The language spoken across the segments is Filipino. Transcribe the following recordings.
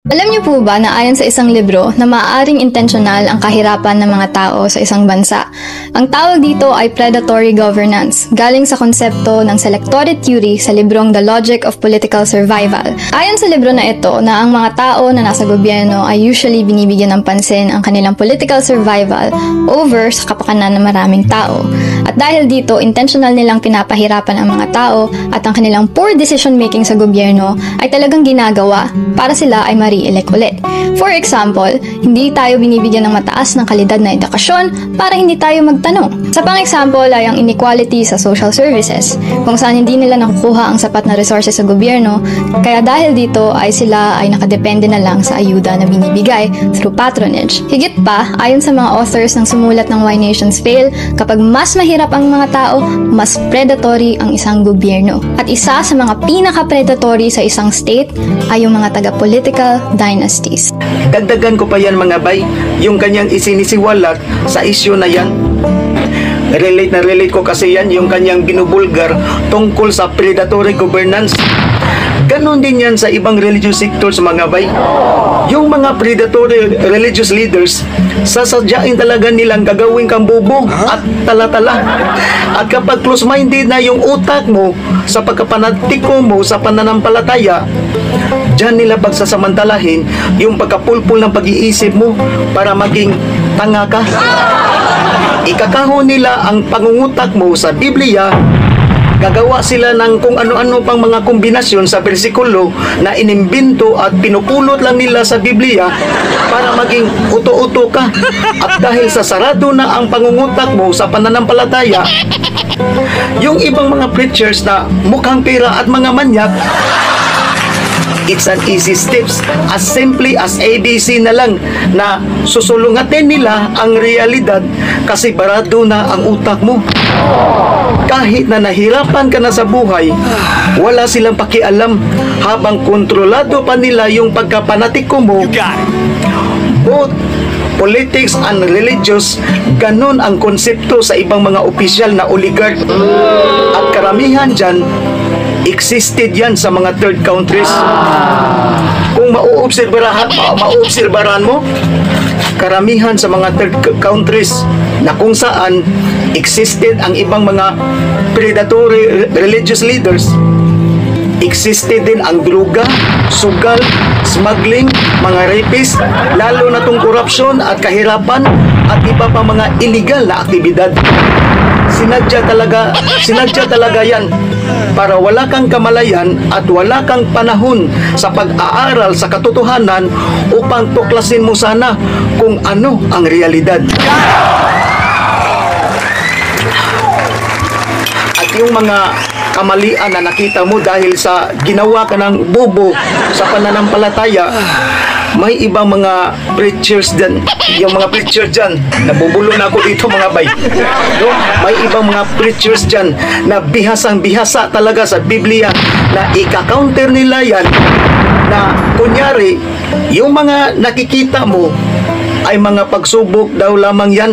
Alam niyo po ba na ayon sa isang libro na maaaring intentional ang kahirapan ng mga tao sa isang bansa? Ang tawag dito ay predatory governance, galing sa konsepto ng selectory theory sa librong The Logic of Political Survival. Ayon sa libro na ito na ang mga tao na nasa gobyerno ay usually binibigyan ng pansin ang kanilang political survival over sa kapakanan ng maraming tao. At dahil dito, intentional nilang pinapahirapan ang mga tao at ang kanilang poor decision making sa gobyerno ay talagang ginagawa para sila ay ma-re-elect ulit. For example, hindi tayo binibigyan ng mataas ng kalidad na edukasyon para hindi tayo magtanong. Sa pang-example ay ang inequality sa social services, kung saan hindi nila nakukuha ang sapat na resources sa gobyerno, kaya dahil dito ay sila ay nakadepende na lang sa ayuda na binibigay through patronage. Higit pa, ayon sa mga authors ng sumulat ng Why Nations Fail, kapag mas mahirap ang mga tao, mas predatory ang isang gobyerno. At isa sa mga pinaka-predatory sa isang state ay yung mga taga-political dynasties. Dagdagan ko pa yan mga bay, yung kanyang isinisiwalat sa isyu na yan. Relate ko kasi yan, yung kanyang binubulgar tungkol sa predatory governance. Ganon din yan sa ibang religious sectors mga bay. Yung mga predatory religious leaders, sasadyain talaga nilang gagawin kang bobo at talatala. At kapag close-minded na yung utak mo sa pagkapanatiko mo sa pananampalataya, diyan nila pagsasamantalahin yung pagkapulpul ng pag-iisip mo para maging tanga ka. Ikakahon nila ang pangungutak mo sa Biblia. Gagawa sila ng kung ano-ano pang mga kombinasyon sa bersikulo na inimbento at pinupulot lang nila sa Biblia para maging uto-uto ka. At dahil sa sarado na ang pangungutak mo sa pananampalataya, yung ibang mga preachers na mukhang pera at mga manyak, it's an easy steps, as simply as ABC na lang na susulungatin nila ang realidad kasi barado na ang utak mo. Kahit na nahirapan ka na sa buhay, wala silang pakialam habang kontrolado pa nila yung pagkapanatiko mo. Both politics and religious, ganon ang konsepto sa ibang mga opisyal na oligarch. At karamihan dyan, existed yan sa mga third countries. Kung mauobserbahan mo, karamihan sa mga third countries na kung saan existed ang ibang mga predatory religious leaders, existed din ang druga, sugal, smuggling, mga rapist, lalo na tong korupsyon at kahirapan at iba pa mga illegal na aktibidad. Sinadya talaga yan para wala kang kamalayan at wala kang panahon sa pag-aaral sa katotohanan upang tuklasin mo sana kung ano ang realidad. At yung mga kamalian na nakita mo dahil sa ginawa ka ng bobo sa pananampalataya, may ibang mga preachers dyan, yung mga preachers dyan, nabubulo na ako dito mga bay, no? May ibang mga preachers dyan na bihasang-bihasa talaga sa Biblia na ika-counter nila yan na kunyari, yung mga nakikita mo ay mga pagsubok daw lamang yan.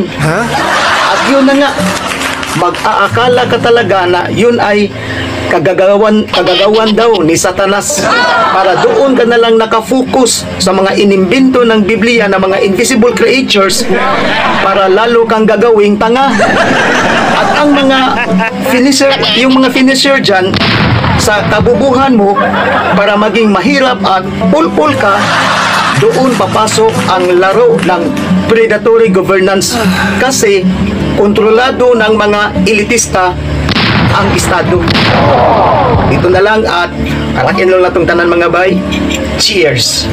At yun na nga, mag-aakala ka talaga na yun ay kagagawan daw ni Satanas para doon ka na lang nakafocus sa mga inimbento ng Biblia na mga invisible creatures para lalo kang gagawing tanga. At ang mga finisher, yung mga finisher dyan sa kabubuhan mo para maging mahirap at pulpul ka, doon papasok ang laro ng predatory governance kasi kontrolado ng mga elitista ang estado. Dito na lang at alakin lang na itong tanan mga bay. Cheers!